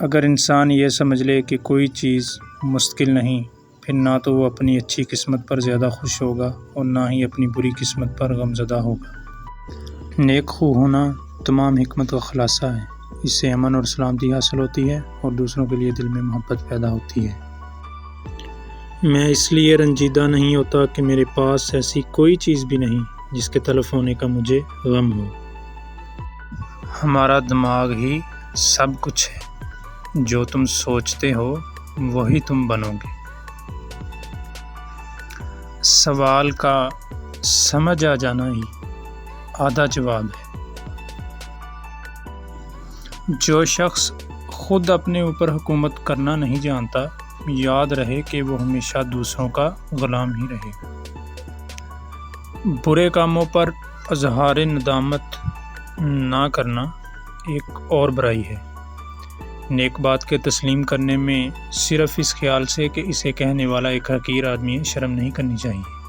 اگر انسان یہ سمجھ لے کہ کوئی چیز مستقل نہیں، پھر نہ تو وہ اپنی اچھی قسمت پر زیادہ خوش ہوگا اور نہ ہی اپنی بری قسمت پر غمزدہ ہوگا۔ نیک خو ہونا تمام حکمت کا خلاصہ ہے۔ اس سے امن اور سلامتی حاصل ہوتی ہے اور دوسروں کے لیے دل میں محبت پیدا ہوتی ہے۔ میں اس لیے رنجیدہ نہیں ہوتا کہ میرے پاس ایسی کوئی چیز بھی نہیں جس کے تلف ہونے کا مجھے غم ہو۔ ہمارا دماغ ہی سب کچھ ہے۔ جو تم سوچتے ہو وہی تم بنو گے۔ سوال کا سمجھ آ جانا ہی آدھا جواب ہے۔ جو شخص خود اپنے اوپر حکومت کرنا نہیں جانتا، یاد رہے کہ وہ ہمیشہ دوسروں کا غلام ہی رہے گا۔ برے کاموں پر اظہار ندامت نہ کرنا ایک اور برائی ہے۔ نیک بات کے تسلیم کرنے میں صرف اس خیال سے کہ اسے کہنے والا ایک حقیر آدمی ہے، شرم نہیں کرنی چاہیے۔